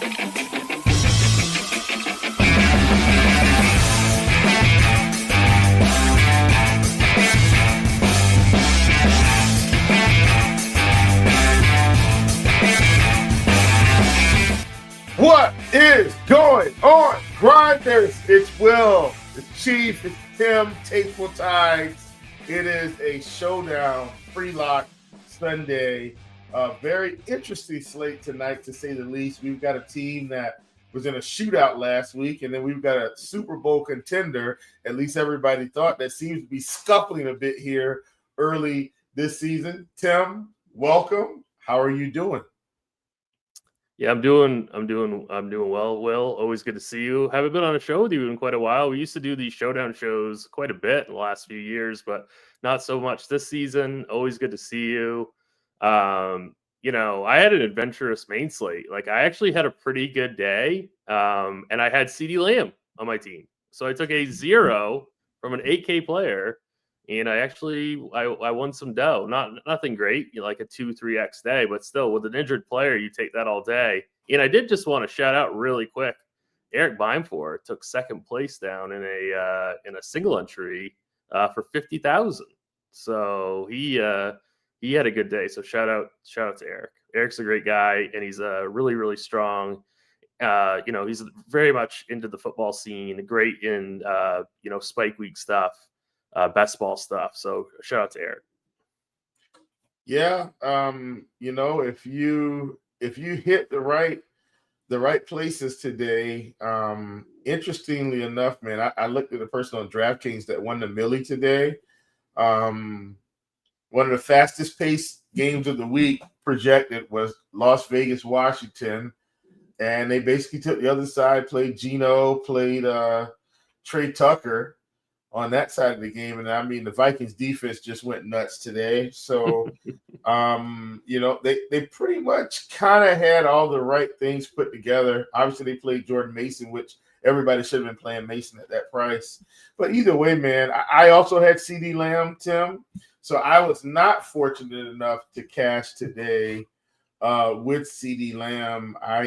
What is going on, Grinders? It's Will, the Chief, it's Tim, TastefulTides. It is a showdown, pre-lock Sunday. Very interesting slate tonight, to say the least. We've got a team that was in a shootout last week, and then we've got a Super Bowl contender, at least everybody thought, that seems to be scuffling a bit here early this season. Tim, welcome. How are you doing? Yeah, I'm doing well. Will, always good to see you. Haven't been on a show with you in quite a while. We used to do these showdown shows quite a bit in the last few years, but not so much this season. Always good to see you. I had an adventurous main slate. Like, I actually had a pretty good day, and I had CeeDee Lamb on my team. So I took a 0 from an 8K player, and I won some dough. Nothing great, like a 2-3x day, but still, with an injured player, you take that all day. And I did just want to shout out really quick, Eric Beimfohr took second place down in a single entry for 50,000. So he had a good day. So shout out to Eric. Eric's a great guy, and he's really, really strong. He's very much into the football scene, great in spike week stuff. Best ball stuff. So shout out to Eric. Yeah, if you hit the right places today, interestingly enough, man, I looked at the person on DraftKings that won the Millie today. One of the fastest paced games of the week projected was Las Vegas, Washington, and they basically took the other side, played Geno, played Trey Tucker on that side of the game. And I mean, the Vikings defense just went nuts today. So, they pretty much kind of had all the right things put together. Obviously, they played Jordan Mason, which everybody should have been playing Mason at that price. But either way, man, I also had CeeDee Lamb, Tim. So I was not fortunate enough to cash today with CeeDee Lamb. I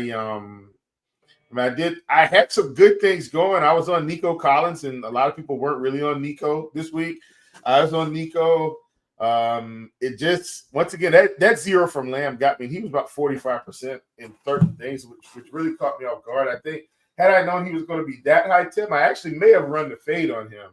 had some good things going. I was on Nico Collins, and a lot of people weren't really on Nico this week. I was on Nico. It just, once again, that 0 from Lamb got me. He was about 45% in 30 days, which really caught me off guard. I think had I known he was going to be that high, Tim, I actually may have run the fade on him.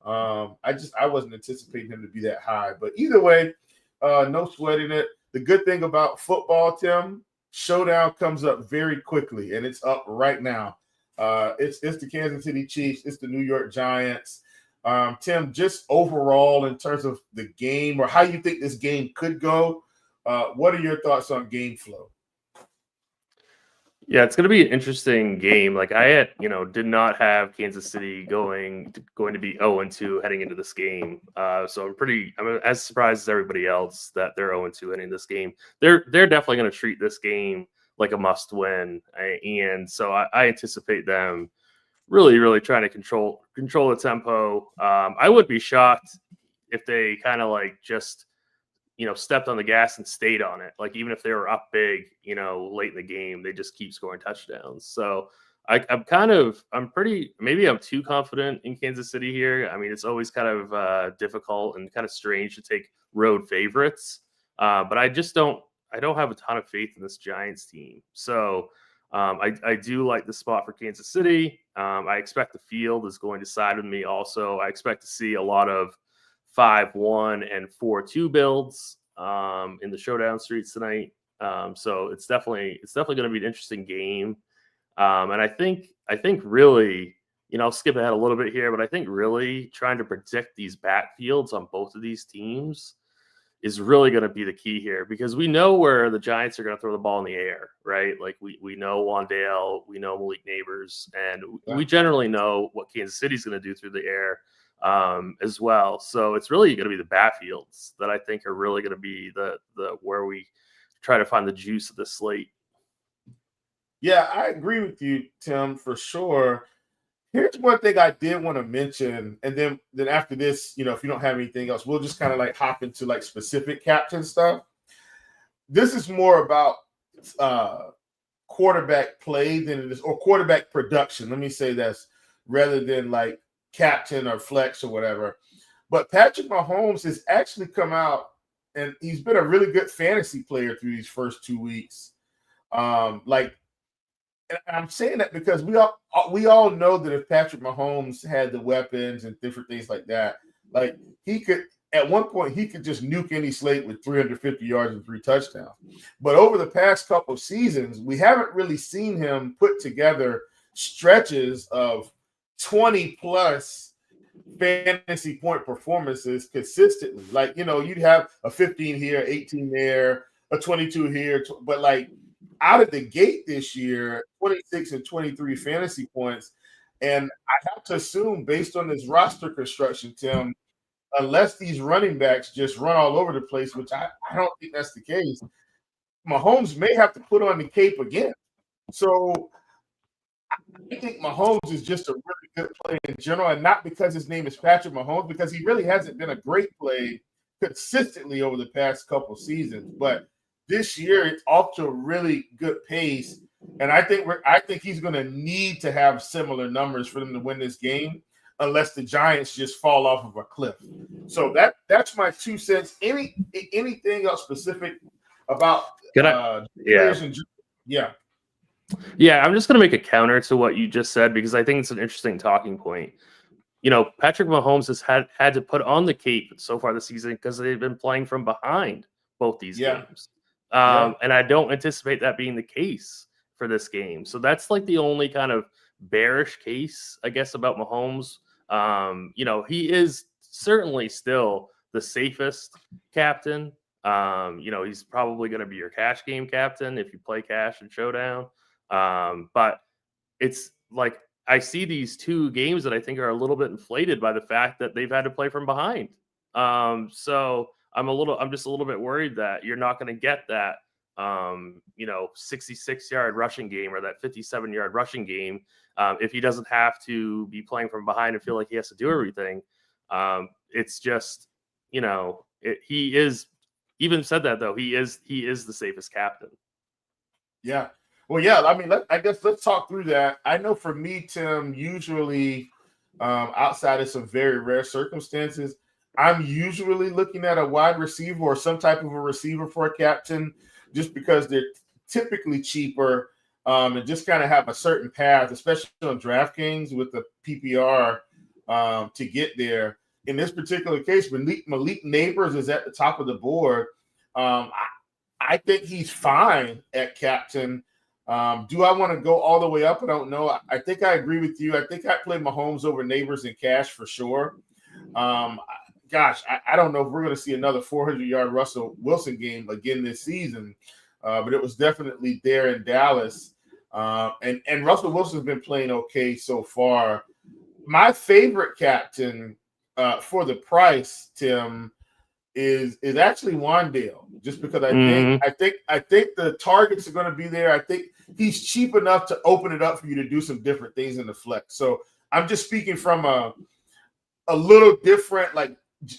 I wasn't anticipating him to be that high. But either way, no sweating it. The good thing about football, Tim, showdown comes up very quickly, and it's up right now. It's the Kansas City Chiefs. It's the New York Giants. Tim, just overall in terms of the game or how you think this game could go, what are your thoughts on game flow? Yeah, it's going to be an interesting game. Like, I did not have Kansas City going to be 0-2 heading into this game. So I'm as surprised as everybody else that they're 0-2 heading this game. They're definitely going to treat this game like a must win. And so I anticipate them really, really trying to control the tempo. I would be shocked if they kind of like just stepped on the gas and stayed on it. Like, even if they were up big, late in the game, they just keep scoring touchdowns. So I'm too confident in Kansas City here. I mean, it's always kind of difficult and kind of strange to take road favorites. But I don't have a ton of faith in this Giants team. So I do like the spot for Kansas City. I expect the field is going to side with me also. I expect to see a lot of 5-1 and 4-2 builds in the showdown streets tonight. So it's definitely going to be an interesting game. And I think really, I'll skip ahead a little bit here, but I think really trying to predict these backfields on both of these teams is really going to be the key here, because we know where the Giants are going to throw the ball in the air, right? Like, we know Wandale, we know Malik Neighbors, and we generally know what Kansas City's going to do through the air as well. So it's really going to be the backfields that I think are really going to be the where we try to find the juice of the slate. Yeah, I agree with you, Tim, for sure. Here's one thing I did want to mention, and then after this, if you don't have anything else, we'll just kind of like hop into like specific captain stuff. This is more about quarterback play than it is, or quarterback production. Let me say this, rather than like captain or flex or whatever. But Patrick Mahomes has actually come out and he's been a really good fantasy player through these first 2 weeks. Like, and I'm saying that because we all know that if Patrick Mahomes had the weapons and different things like that, like he could at one point he could just nuke any slate with 350 yards and 3 touchdowns. But over the past couple of seasons, we haven't really seen him put together stretches of 20 plus fantasy point performances consistently. Like, you'd have a 15 here, 18 there, a 22 here, but like out of the gate this year, 26 and 23 fantasy points. And I have to assume, based on this roster construction, Tim, unless these running backs just run all over the place, which I don't think that's the case, Mahomes may have to put on the cape again. So I think Mahomes is just a really good player in general, and not because his name is Patrick Mahomes, because he really hasn't been a great play consistently over the past couple seasons. But this year, it's off to a really good pace, and I think he's going to need to have similar numbers for them to win this game, unless the Giants just fall off of a cliff. So that's my 2 cents. Anything else specific about? Yeah. Yeah, I'm just going to make a counter to what you just said because I think it's an interesting talking point. Patrick Mahomes has had to put on the cape so far this season because they've been playing from behind both these games. And I don't anticipate that being the case for this game. So that's like the only kind of bearish case, I guess, about Mahomes. He is certainly still the safest captain. He's probably going to be your cash game captain if you play cash and showdown. But it's like I see these 2 games that I think are a little bit inflated by the fact that they've had to play from behind. So I'm just a little bit worried that you're not going to get that 66-yard rushing game or that 57-yard rushing game if he doesn't have to be playing from behind and feel like he has to do everything. It's just, he is, even said that though, he is the safest captain. Yeah. Well, yeah, I mean, I guess let's talk through that. I know for me, Tim, usually outside of some very rare circumstances, I'm usually looking at a wide receiver or some type of a receiver for a captain just because they're typically cheaper and just kind of have a certain path, especially on DraftKings with the PPR to get there. In this particular case, Malik Neighbors is at the top of the board. I think he's fine at captain. Do I want to go all the way up? I don't know. I think I agree with you. I think I play Mahomes over Neighbors in cash for sure. I don't know if we're going to see another 400-yard Russell Wilson game again this season, but it was definitely there in Dallas. And Russell Wilson's been playing okay so far. My favorite captain for the price, Tim, is actually Wandale, just because I think the targets are going to be there. I think he's cheap enough to open it up for you to do some different things in the flex. So I'm just speaking from a little different, like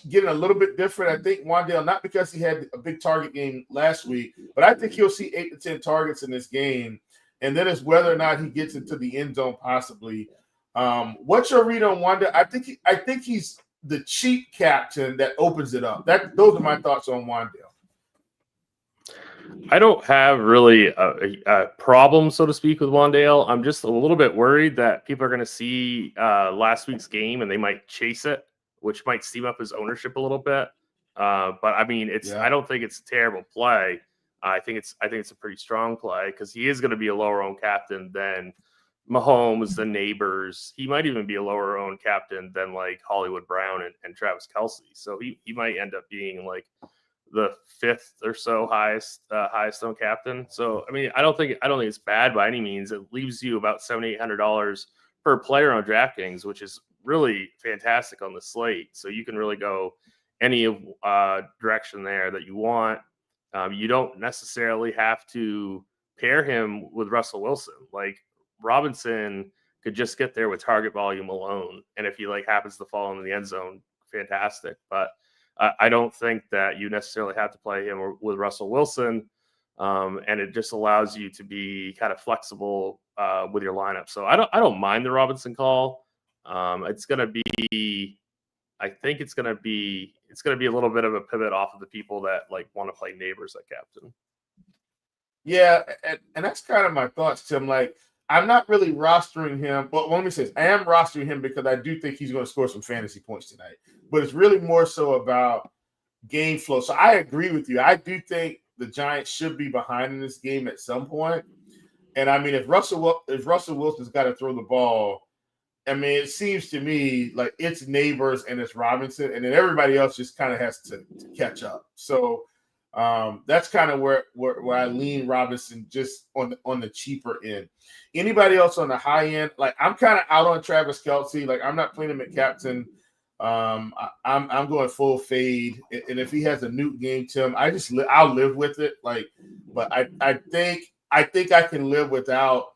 getting a little bit different. I think Wandale, not because he had a big target game last week, but I think he'll see 8 to 10 targets in this game. And then it's whether or not he gets into the end zone possibly. What's your read on Wandale? I think he's the cheap captain that opens it up. Those are my thoughts on Wandale. I don't have really a problem, so to speak, with Wandale. I'm just a little bit worried that people are going to see last week's game and they might chase it, which might steam up his ownership a little bit. But I mean, I don't think it's a terrible play. I think it's a pretty strong play because he is going to be a lower owned captain than Mahomes, the Neighbors. He might even be a lower owned captain than like Hollywood Brown and Travis Kelce. So he might end up being like the 5th or so highest owned captain. So I mean, I don't think it's bad by any means. It leaves you about $700-800 per player on DraftKings, which is really fantastic on the slate. So you can really go any direction there that you want. You don't necessarily have to pair him with Russell Wilson. Like Robinson could just get there with target volume alone, and if he like happens to fall into the end zone, fantastic. But I don't think that you necessarily have to play him with Russell Wilson. and it just allows you to be kind of flexible with your lineup. So I don't mind the Robinson call. It's going to be, I think it's going to be a little bit of a pivot off of the people that like want to play neighbors at captain. Yeah, and that's kind of my thoughts, Tim. Like, I'm not really rostering him. Well, let me say this. I am rostering him because I do think he's going to score some fantasy points tonight. But it's really more so about game flow. So I agree with you. I do think the Giants should be behind in this game at some point. And I mean, if Russell Wilson's got to throw the ball, I mean, it seems to me like it's Neighbors and it's Robinson, and then everybody else just kind of has to catch up. So that's kind of where I lean Robinson, just on the cheaper end. Anybody else on the high end? Like, I'm kind of out on Travis Kelce. Like, I'm not playing him at captain. I'm going full fade, and if he has a Newt game, Tim, I'll live with it. Like, but I think I can live without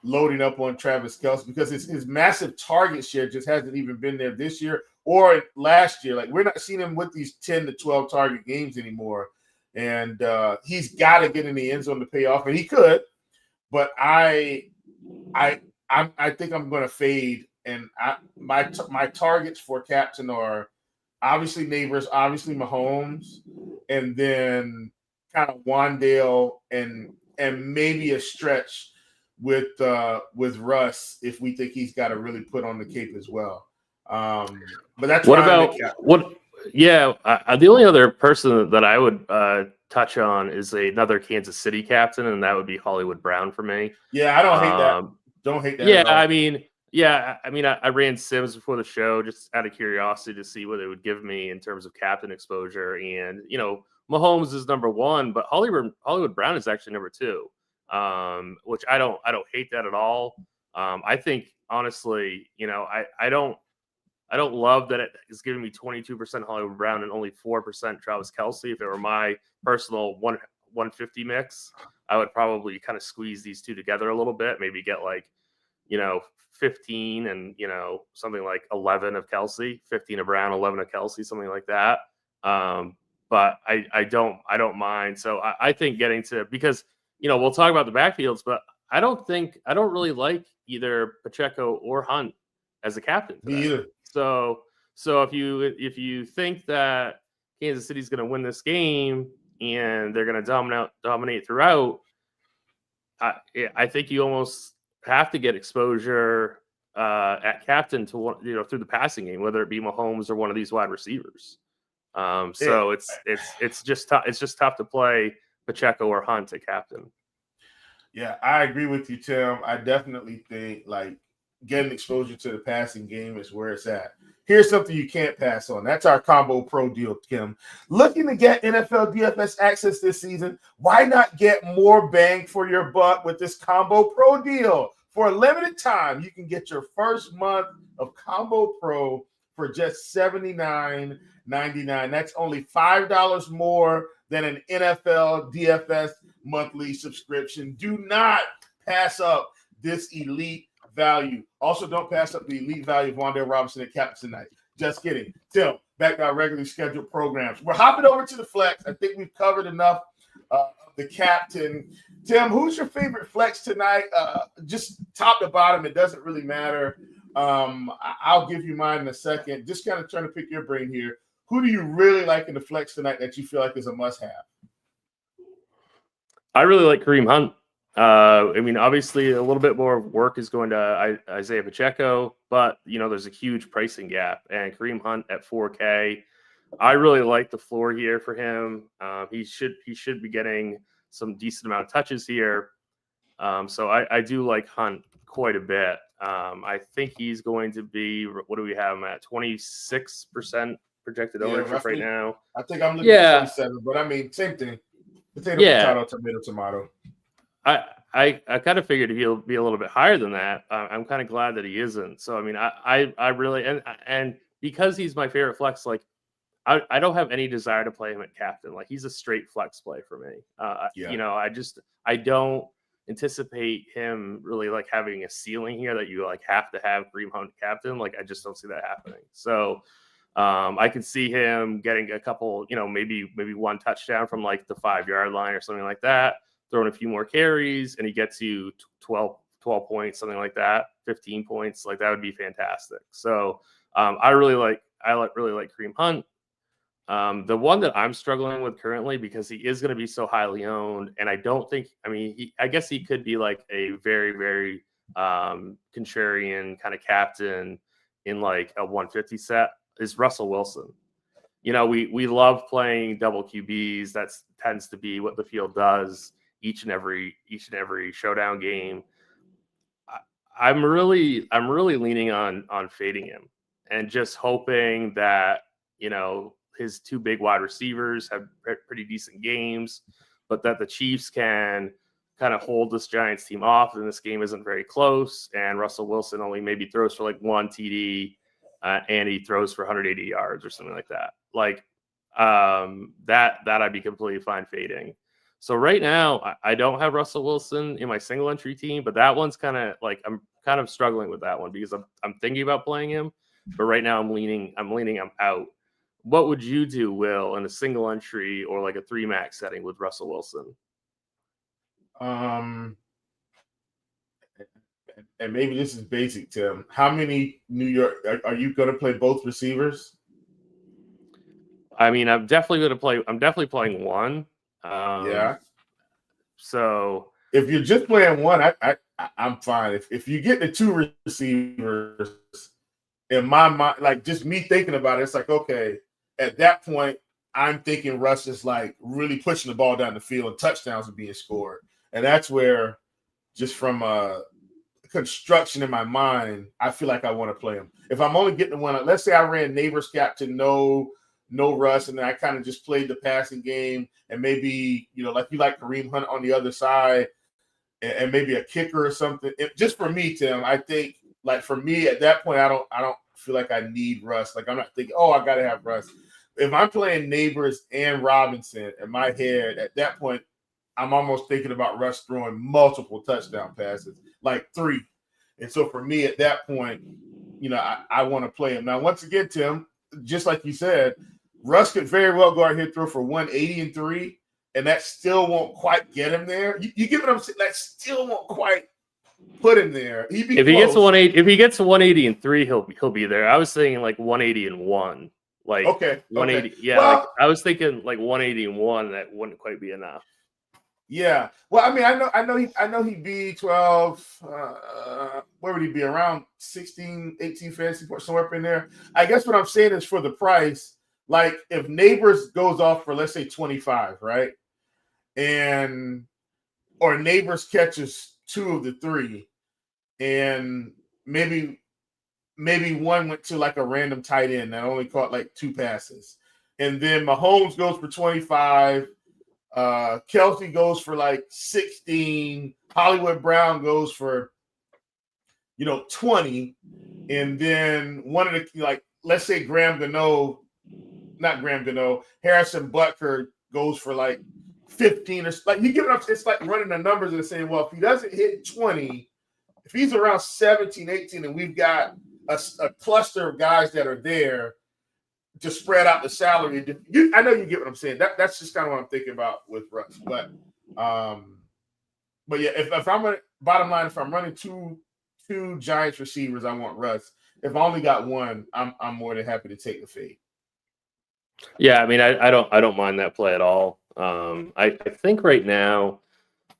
loading up on Travis Kelce because his massive target share just hasn't even been there this year or last year. Like, we're not seeing him with these 10 to 12 target games anymore. And he's got to get in the end zone to pay off, and he could. But I think I'm going to fade, and my targets for captain are obviously Neighbors, obviously Mahomes, and then kind of Wandale and maybe a stretch with Russ if we think he's got to really put on the cape as well. But that's what about what? Yeah, the only other person that I would touch on is another Kansas City captain, and that would be Hollywood Brown for me. Yeah, I don't hate that. Don't hate that. Yeah, I mean, I ran Sims before the show just out of curiosity to see what it would give me in terms of captain exposure, and Mahomes is number one, but Hollywood Brown is actually number two, which I don't hate that at all. I think honestly, I don't love that it is giving me 22% Hollywood Brown and only 4% Travis Kelce. If it were my personal 150 mix, I would probably kind of squeeze these two together a little bit, maybe get like, 15 and, something like 11 of Kelce, 15 of Brown, 11 of Kelce, something like that. But I don't mind. So I think getting to, because, we'll talk about the backfields, but I don't really like either Pacheco or Hunt as a captain today. Me either. So if you think that Kansas City's going to win this game and they're going to dominate throughout, I think you almost have to get exposure at captain to through the passing game, whether it be Mahomes or one of these wide receivers. So it's just tough to play Pacheco or Hunt at captain. Yeah, I agree with you, Tim. I definitely think like getting exposure to the passing game is where it's at. Here's something you can't pass on. That's our Combo Pro deal, Kim. Looking to get NFL DFS access this season? Why not get more bang for your buck with this Combo Pro deal? For a limited time, you can get your first month of Combo Pro for just $79.99. That's only $5 more than an NFL DFS monthly subscription. Do not pass up this elite value. Also, don't pass up the elite value of Wandale Robinson at captain tonight. Just kidding. Tim, back to our regularly scheduled programs. We're hopping over to the flex. I think we've covered enough of the captain. Tim, who's your favorite flex tonight? Just top to bottom, it doesn't really matter. I'll give you mine in a second. Just kind of trying to pick your brain here. Who do you really like in the flex tonight that you feel like is a must-have? I really like Kareem Hunt. I mean, obviously, a little bit more work is going to Isaiah Pacheco, but there's a huge pricing gap. And Kareem Hunt at 4K, I really like the floor here for him. He should be getting some decent amount of touches here. So I do like Hunt quite a bit. I think he's going to be, what do we have him at? 26% projected ownership right now. I think I'm looking at 27, but I mean, same thing. Potato, tomato. I kind of figured he'll be a little bit higher than that. I'm kind of glad that he isn't. So, I mean, I really, and because he's my favorite flex, like I don't have any desire to play him at captain. Like, he's a straight flex play for me. I don't anticipate him really like having a ceiling here that you like have to have Kareem Hunt captain. Like, I just don't see that happening. So I could see him getting a couple, maybe one touchdown from like the 5-yard line or something like that, throwing a few more carries, and he gets you 12 points, something like that, 15 points. Like that would be fantastic. So I really like Kareem Hunt. The one that I'm struggling with currently, because he is going to be so highly owned, and I don't think, I guess he could be like a very, very contrarian kind of captain in like a 150 set, is Russell Wilson. We love playing double QBs. That tends to be what the field does each and every showdown game. I'm really leaning on fading him and just hoping that, his 2 big wide receivers have pretty decent games, but that the Chiefs can kind of hold this Giants team off, and this game isn't very close, and Russell Wilson only maybe throws for like 1 TD, and he throws for 180 yards or something like that. Like that I'd be completely fine fading. So right now, I don't have Russell Wilson in my single entry team, but that one's kind of like, I'm kind of struggling with that one because I'm thinking about playing him, but right now I'm leaning him out. What would you do, Will, in a single entry or like a 3 max setting with Russell Wilson? And maybe this is basic, Tim. How many New York are you going to play both receivers? I'm definitely playing one. Yeah. So if you're just playing one, I'm fine. If you get the 2 receivers, in my mind, like just me thinking about it, it's like, okay, at that point, I'm thinking Russ is like really pushing the ball down the field and touchdowns are being scored. And that's where, just from a construction in my mind, I feel like I want to play him. If I'm only getting one, let's say I ran neighbors captain, no Russ, and then I kind of just played the passing game, and maybe, like you like Kareem Hunt on the other side, and maybe a kicker or something. Just for me, Tim, I think, like, for me at that point, I don't feel like I need Russ. Like, I'm not thinking, oh, I got to have Russ. If I'm playing Neighbors and Robinson in my head, at that point, I'm almost thinking about Russ throwing multiple touchdown passes, like 3. And so for me at that point, I want to play him. Now, once again, Tim, just like you said, Russ could very well go out here, throw for 180 and 3, and that still won't quite get him there. You get what I'm saying? That still won't quite put him there. If he gets to 180 and 3, he'll be there. I was thinking like 180 and 1. Like, okay, 180. Okay. Yeah, well, like, I was thinking like 180 and 1. That wouldn't quite be enough. Yeah. Well, I know he'd be 12. Where would he be? Around 16, 18 fantasy points, somewhere up in there. I guess what I'm saying is, for the price, like if Neighbors goes off for, let's say, 25, right? Or Neighbors catches 2 of the 3, and maybe one went to like a random tight end that only caught like 2 passes. And then Mahomes goes for 25. Kelsey goes for like 16. Hollywood Brown goes for 20, and then one of the, like, let's say Harrison Butker goes for like 15, or like, you give it up. It's like running the numbers and saying, well, if he doesn't hit 20, if he's around 17, 18, and we've got a cluster of guys that are there to spread out the salary. I know you get what I'm saying. That's just kind of what I'm thinking about with Russ. But yeah, if I'm bottom line, if I'm running two Giants receivers, I want Russ. If I only got one, I'm more than happy to take the fade. Yeah, I don't mind that play at all. I think right now,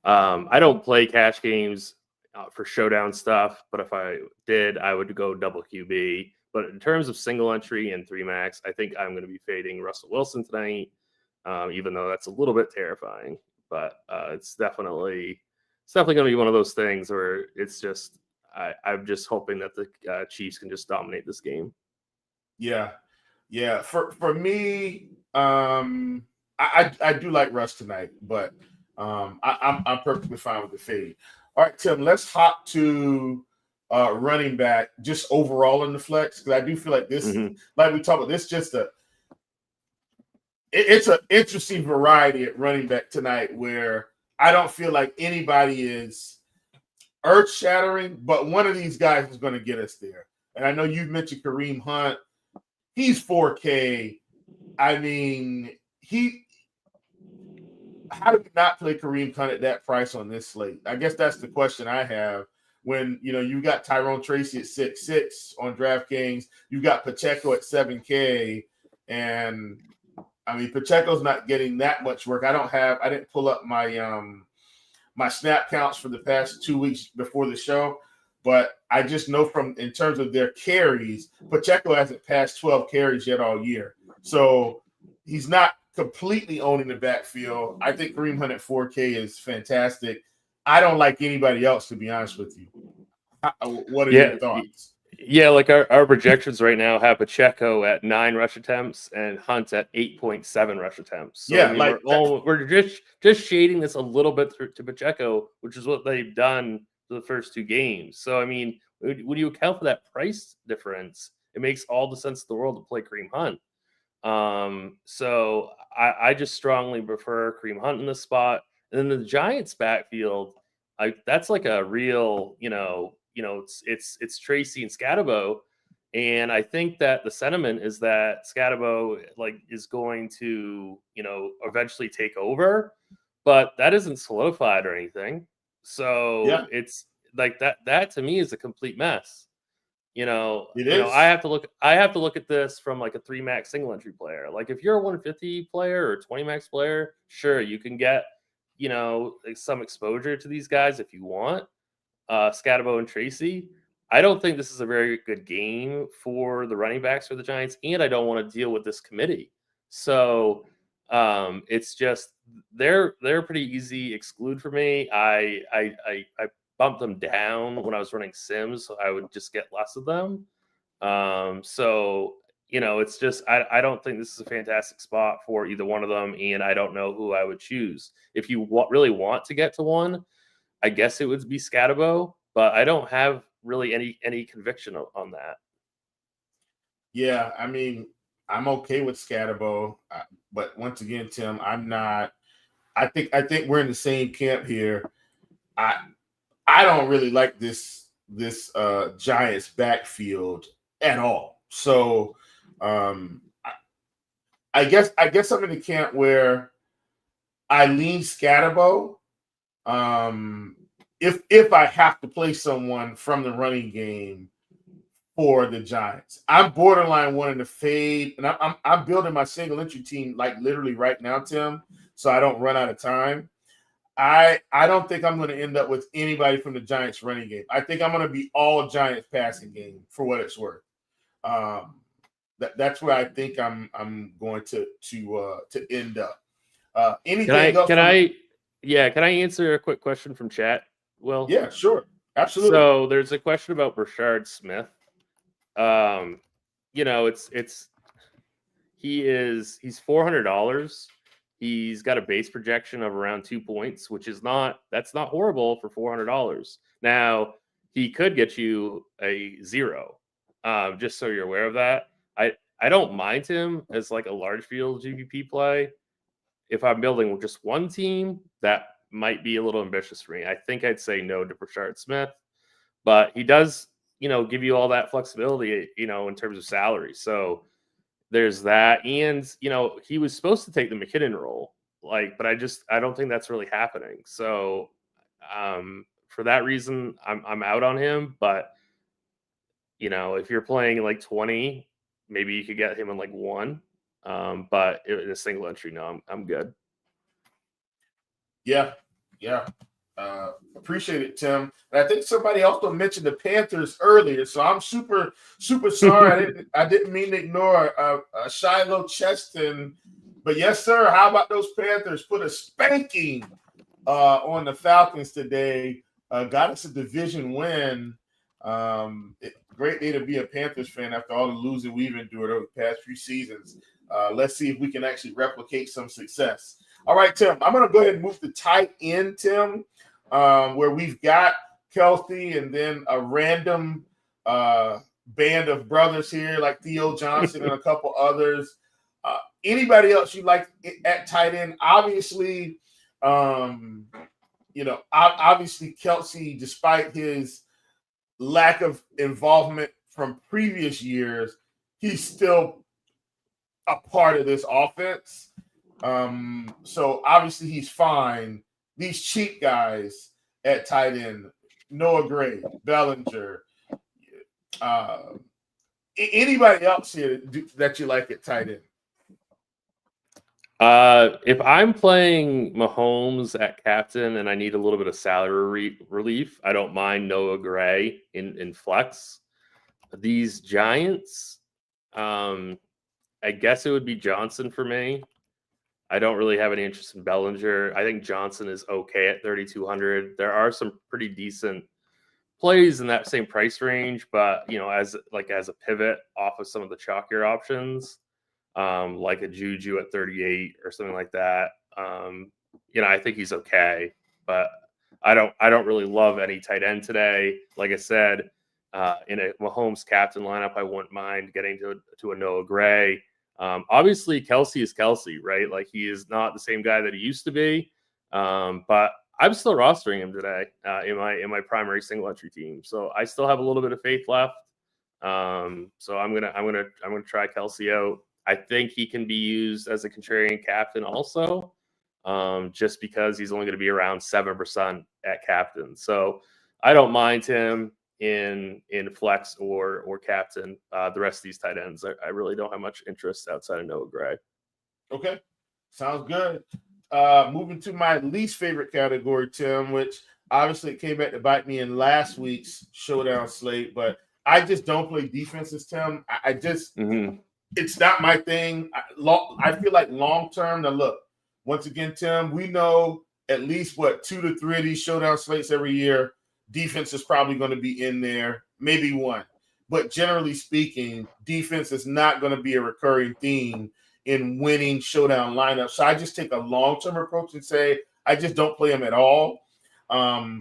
I don't play cash games for showdown stuff, but if I did, I would go double QB. But in terms of single entry and 3 max, I think I'm going to be fading Russell Wilson tonight, even though that's a little bit terrifying. But it's definitely going to be one of those things where it's just, I'm just hoping that the Chiefs can just dominate this game. Yeah. For me, I do like Russ tonight, but I'm perfectly fine with the fade. All right, Tim, let's hop to running back, just overall in the flex, because I do feel like this, like we talked about, this just it's an interesting variety at running back tonight, where I don't feel like anybody is earth-shattering, but one of these guys is going to get us there. And I know you mentioned Kareem Hunt. he's 4K. I mean, how do we not play Kareem Hunt at that price on this slate? I guess that's the question I have. When you got Tyrone Tracy at 6.6 on DraftKings, you got Pacheco at 7K, and I mean Pacheco's not getting that much work. I didn't pull up my my snap counts for the past 2 weeks before the show, but I just know from in terms of their carries, Pacheco hasn't passed 12 carries yet all year, so he's not completely owning the backfield. I think Kareem Hunt at 4K is fantastic. I don't like anybody else, to be honest with you. What are your thoughts? Yeah, like our projections right now have Pacheco at 9 rush attempts and Hunt at 8.7 rush attempts. So, Yeah, I mean, we're just shading this a little bit to Pacheco, which is what they've done for the first 2 games. So, I mean, when you account for that price difference, it makes all the sense in the world to play Kareem Hunt. So I just strongly prefer Kareem Hunt in this spot. And then the Giants backfield, that's like a real, it's Tracy and Scatabo. And I think that the sentiment is that Scatabo is going to, eventually take over, but that isn't solidified or anything. So it's like that to me is a complete mess. I have to look at this from like a 3 max single entry player. Like if you're a 150 player or 20 max player, sure, you can get, some exposure to these guys if you want. Scatabo and Tracy. I don't think this is a very good game for the running backs for the Giants, and I don't want to deal with this committee. So it's just they're pretty easy exclude for me. I bumped them down when I was running Sims, so I would just get less of them. It's just I don't think this is a fantastic spot for either one of them, and I don't know who I would choose. If you really want to get to one, I guess it would be Scatabo, but I don't have really any conviction on that. Yeah, I mean, I'm okay with Scatabo, but once again, Tim, I'm not. I think we're in the same camp here. I don't really like this Giants backfield at all. So I guess I'm in the camp where I lean Scatabo. If I have to play someone from the running game for the Giants, I'm borderline wanting to fade, and I'm building my single entry team like literally right now, Tim, so I don't run out of time. I don't think I'm going to end up with anybody from the Giants running game. I think I'm going to be all Giants passing game for what it's worth. That's where I think I'm going to end up. Anything else? Can I answer a quick question from chat? Well, yeah, sure, absolutely. So there's a question about Brashard Smith. He's $400. He's got a base projection of around 2 points, which is not horrible for $400. Now he could get you a 0. Just so you're aware of that. I don't mind him as like a large field GPP play. If I'm building just one team, that might be a little ambitious for me. I think I'd say no to Brashard Smith, but he does, give you all that flexibility, in terms of salary. So there's that. And, he was supposed to take the McKinnon role, but I don't think that's really happening. So for that reason, I'm out on him. But, if you're playing like 20, maybe you could get him in like 1. But in a single entry, no, I'm good. Yeah. Appreciate it, Tim. And I think somebody also mentioned the Panthers earlier, so I'm super sorry. I didn't mean to ignore Shiloh Cheston, but yes, sir. How about those Panthers? Put a spanking on the Falcons today. Got us a division win. Great day to be a Panthers fan after all the losing we've endured over the past few seasons. Let's see if we can actually replicate some success. All right, Tim, I'm going to go ahead and move to tight end, Tim, where we've got Kelsey and then a random band of brothers here like Theo Johnson and a couple others. Anybody else you like at tight end? Obviously, obviously Kelsey, despite his lack of involvement from previous years, he's still a part of this offense. So obviously he's fine. These cheap guys at tight end, Noah Gray, Bellinger, anybody else here that you like at tight end? If I'm playing Mahomes at captain and I need a little bit of salary relief, I don't mind Noah Gray in flex. These Giants, I guess it would be Johnson for me. I don't really have any interest in Bellinger. I think Johnson is okay at 3,200. There are some pretty decent plays in that same price range, but as a pivot off of some of the chalkier options, like a Juju at 38 or something like that. I think he's okay, but I don't really love any tight end today. Like I said, in a Mahomes captain lineup, I wouldn't mind getting to a Noah Gray. Obviously, Kelsey is Kelsey, right? Like, he is not the same guy that he used to be, but I'm still rostering him today in my primary single entry team. So I still have a little bit of faith left. So I'm gonna try Kelsey out. I think he can be used as a contrarian captain also, just because he's only going to be around 7% at captain. So I don't mind him in flex or captain. The rest of these tight ends, I really don't have much interest outside of Noah Gray. Okay, sounds good. Moving to my least favorite category, Tim, which obviously came back to bite me in last week's showdown slate, but I just don't play defenses, Tim. I just it's not my thing. I feel like long term. Now, look, once again, Tim, we know at least 2 to 3 of these showdown slates every year. Defense is probably going to be in there, maybe one. But generally speaking, defense is not going to be a recurring theme in winning showdown lineups. So I just take a long-term approach and say I just don't play them at all. I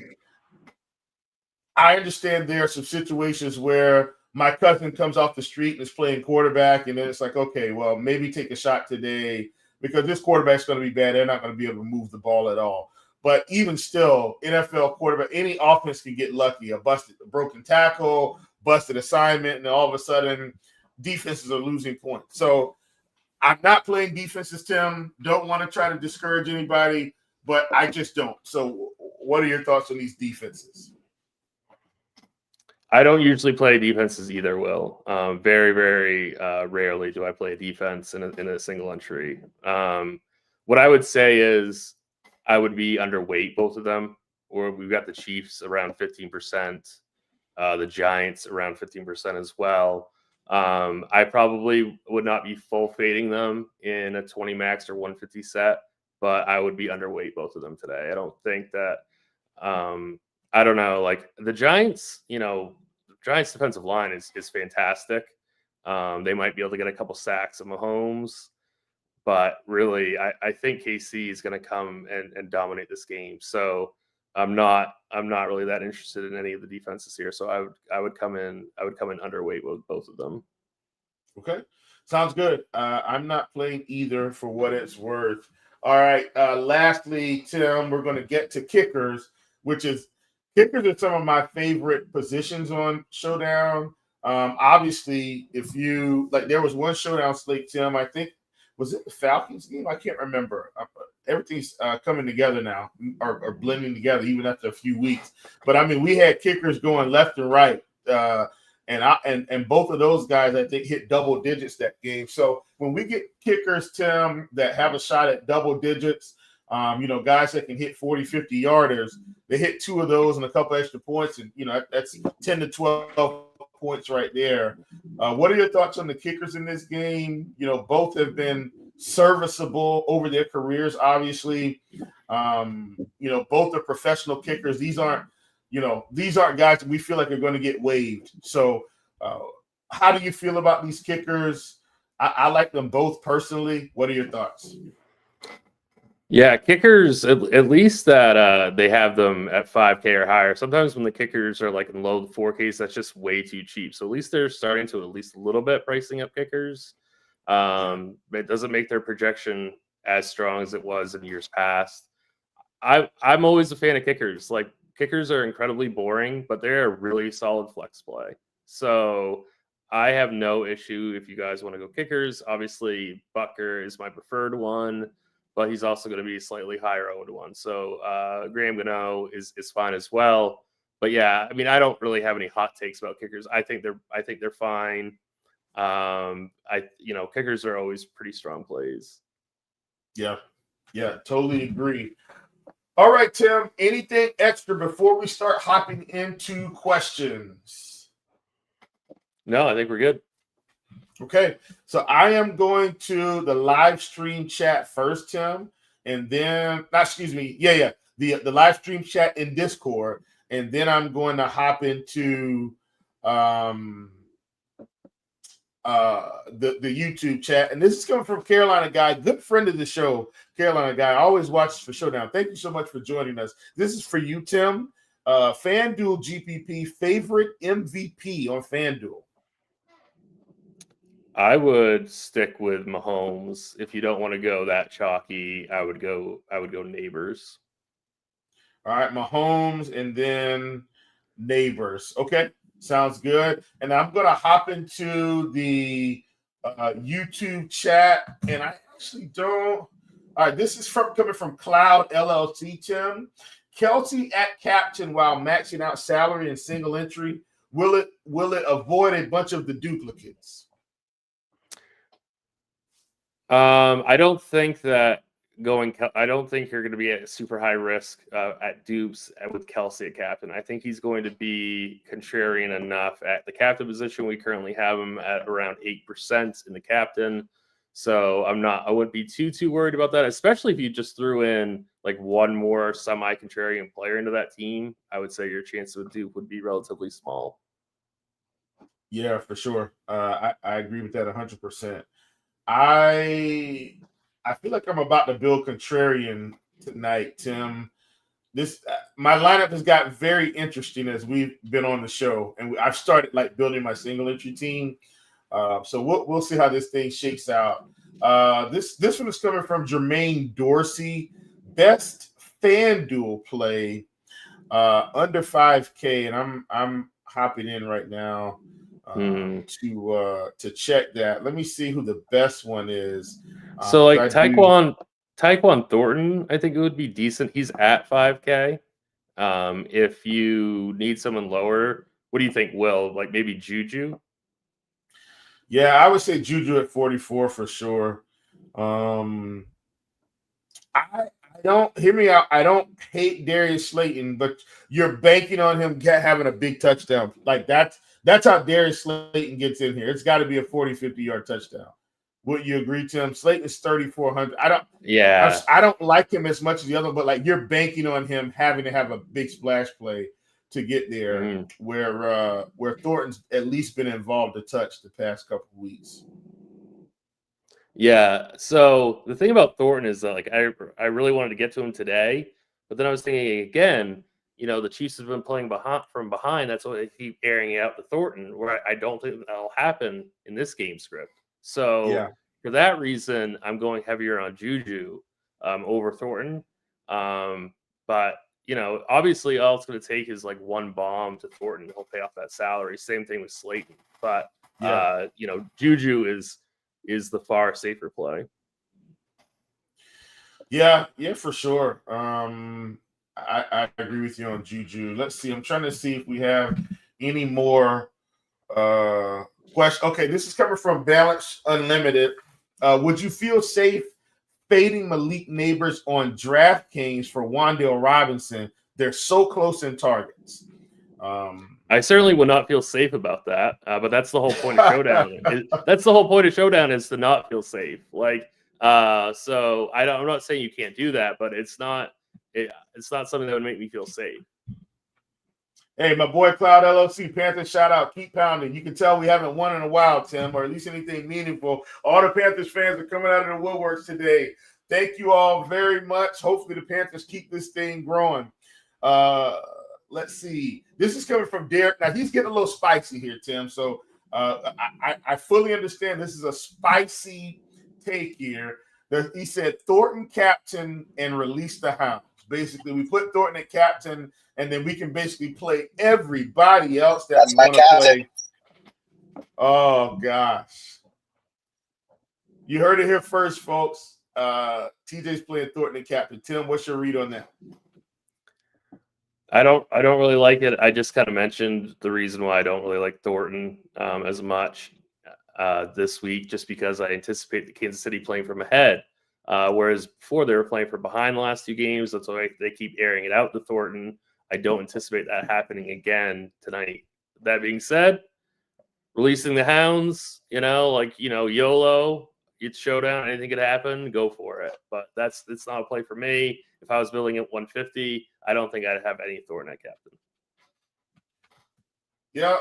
understand there are some situations where my cousin comes off the street and is playing quarterback, and then it's like, okay, well, maybe take a shot today because this quarterback's going to be bad. They're not going to be able to move the ball at all. But even still, NFL quarterback, any offense can get lucky. A broken tackle, busted assignment, and all of a sudden defenses are losing points. So I'm not playing defenses, Tim. Don't want to try to discourage anybody, but I just don't. So what are your thoughts on these defenses? I don't usually play defenses either, Will. Very, very rarely do I play a defense in a single entry. What I would say is I would be underweight both of them, or we've got the Chiefs around 15%, the Giants around 15% as well. I probably would not be full fading them in a 20 max or 150 set, but I would be underweight both of them today. I don't think that I don't know, like the Giants, Giants defensive line is fantastic. They might be able to get a couple sacks of Mahomes, but really I think KC is going to come and dominate this game. So I'm not really that interested in any of the defenses here. So I would come in underweight with both of them. Okay, sounds good. I'm not playing either for what it's worth. All right. Lastly, Tim, we're going to get to kickers, kickers are some of my favorite positions on Showdown. Obviously, if you there was one Showdown slate, Tim. I think was it the Falcons game? I can't remember. Everything's coming together now, or blending together, even after a few weeks. But I mean, we had kickers going left and right, and both of those guys I think hit double digits that game. So when we get kickers, Tim, that have a shot at double digits, guys that can hit 40, 50 yarders, they hit 2 of those and a couple extra points, and that's 10 to 12 points right there. What are your thoughts on the kickers in this game? Both have been serviceable over their careers. Obviously, both are professional kickers. These aren't guys that we feel like are going to get waived. So, how do you feel about these kickers? I like them both personally. What are your thoughts? Yeah, kickers, at least that they have them at 5K or higher. Sometimes when the kickers are like in low 4Ks, that's just way too cheap. So at least they're starting to at least a little bit pricing up kickers. It doesn't make their projection as strong as it was in years past. I'm always a fan of kickers. Like, kickers are incredibly boring, but they're a really solid flex play. So I have no issue if you guys want to go kickers. Obviously, Bucker is my preferred one, but he's also going to be a slightly higher owned one. So Graham Gano is fine as well. But yeah, I mean, I don't really have any hot takes about kickers. I think they're fine. Kickers are always pretty strong plays. Yeah, totally agree. All right, Tim, anything extra before we start hopping into questions? No, I think we're good. Okay, so I am going to the live stream chat first, Tim, and then, the live stream chat in Discord, and then I'm going to hop into the YouTube chat. And this is coming from Carolina Guy, good friend of the show. Carolina Guy always watches for Showdown. Thank you so much for joining us. This is for you, Tim. FanDuel GPP favorite MVP on FanDuel. I would stick with Mahomes. If you don't want to go that chalky, I would go Neighbors. All right, Mahomes and then Neighbors. Okay, sounds good. And I'm going to hop into the YouTube chat, and I actually don't. All right, this is coming from Cloud LLC, Tim. Kelsey at captain while maxing out salary and single entry. Will it avoid a bunch of the duplicates? I don't think you're going to be at super high risk at dupes with Kelsey at captain. I think he's going to be contrarian enough at the captain position. We currently have him at around 8% in the captain. So I wouldn't be too worried about that, especially if you just threw in like one more semi-contrarian player into that team. I would say your chance of a dupe would be relatively small. Yeah, for sure. I agree with that 100%. I feel like I'm about to build contrarian tonight, Tim. My lineup has gotten very interesting as we've been on the show, and I've started like building my single entry team. So we'll see how this thing shakes out. This one is coming from Jermaine Dorsey, best FanDuel play under 5K, and I'm hopping in right now to check that. Let me see who the best one is. So like Tyquan Thornton, I think it would be decent. He's at 5K. If you need someone lower, what do you think, Will? Like maybe Juju? Yeah, I would say Juju at 44 for sure. I don't hear me out. I don't hate Darius Slayton, but you're banking on him having a big touchdown. Like that's how Darius Slayton gets in here. It's got to be a 40, 50-yard touchdown. Would you agree, Tim? Slayton is 3,400. I don't like him as much as the other, but like you're banking on him having to have a big splash play to get there, where Thornton's at least been involved a touch the past couple of weeks. Yeah. So the thing about Thornton is that like I really wanted to get to him today, but then I was thinking again, the Chiefs have been playing from behind. That's why they keep airing out to Thornton, where I don't think that'll happen in this game script. So for that reason, I'm going heavier on Juju over Thornton. But obviously all it's going to take is like one bomb to Thornton. He'll pay off that salary. Same thing with Slayton. But Juju is the far safer play. Yeah, for sure. I agree with you on Juju. Let's see. I'm trying to see if we have any more questions. Okay, this is coming from Balance Unlimited. Would you feel safe fading Malik Neighbors on DraftKings for Wan'Dale Robinson? They're so close in targets. I certainly would not feel safe about that, but that's the whole point of Showdown. That's the whole point of Showdown is to not feel safe. Like, so I'm not saying you can't do that, but it's not something that would make me feel safe. Hey, my boy Cloud LLC, Panthers shout out, keep pounding. You can tell we haven't won in a while, Tim, or at least anything meaningful. All the Panthers fans are coming out of the woodworks today. Thank you all very much. Hopefully the Panthers keep this thing growing. Let's see. This is coming from Derek. Now, he's getting a little spicy here, Tim. So I fully understand this is a spicy take here. He said Thornton captain and release the Hounds. Basically, we put Thornton at captain, and then we can basically play everybody else that we want to play. Oh gosh. You heard it here first, folks. TJ's playing Thornton and captain. Tim, what's your read on that? I don't really like it. I just kind of mentioned the reason why I don't really like Thornton as much this week, just because I anticipate the Kansas City playing from ahead. Whereas before they were playing from behind the last two games. That's why they keep airing it out to Thornton. I don't anticipate that happening again tonight. That being said, releasing the hounds, YOLO, it's showdown, anything could happen, go for it. But it's not a play for me. If I was building at 150, I don't think I'd have any Thornton at captain. Yeah,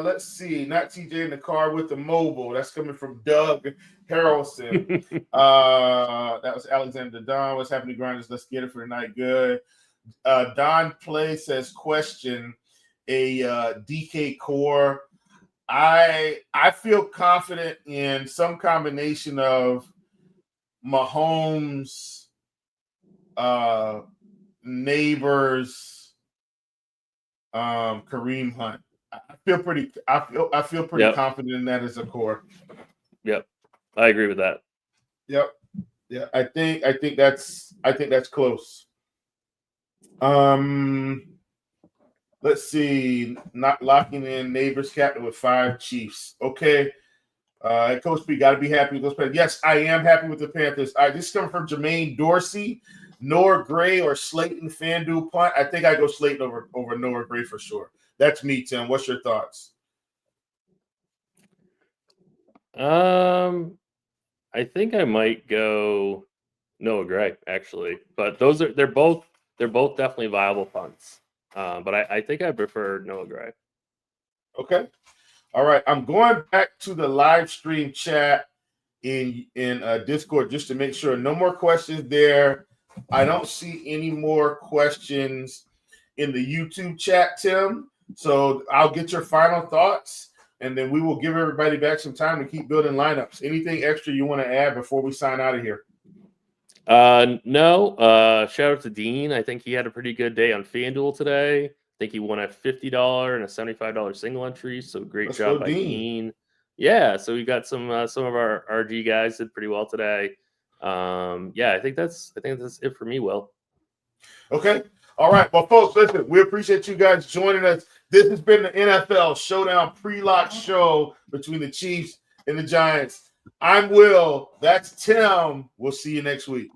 let's see. Not TJ in the car with the mobile. That's coming from Doug Harrelson. That was Alexander Don. What's happening, Grinders? Let's get it for the night. Good. Don Play says, question a DK core. I feel confident in some combination of Mahomes, Neighbors, Kareem Hunt. I feel pretty Yep. confident in that as a core. Yep, I agree with that. Yep. Yeah, I think that's close. Let's see. Not locking in Neighbors captain with 5 Chiefs. Okay. Coach B, got to be happy with those Panthers. Yes, I am happy with the Panthers. This is coming from Jermaine Dorsey. Noah Gray or Slayton FanDuel punt. I think I go Slayton over Noah Gray for sure. That's me, Tim. What's your thoughts? I think I might go Noah Gray actually, but they're both definitely viable punts. But I think I prefer Noah Gray. Okay. All right. I'm going back to the live stream chat in Discord just to make sure. No more questions there. I don't see any more questions in the YouTube chat, Tim. So I'll get your final thoughts, and then we will give everybody back some time to keep building lineups. Anything extra you want to add before we sign out of here? No. Shout out to Dean. I think he had a pretty good day on FanDuel today. I think he won a $50 and a $75 single entry. So great job by Dean. Yeah. So we got some of our RG guys did pretty well today. Yeah, I think that's it for me, Will. Okay. All right. Well, folks, listen, we appreciate you guys joining us. This has been the NFL Showdown pre-lock show between the Chiefs and the Giants. I'm Will. That's Tim. We'll see you next week.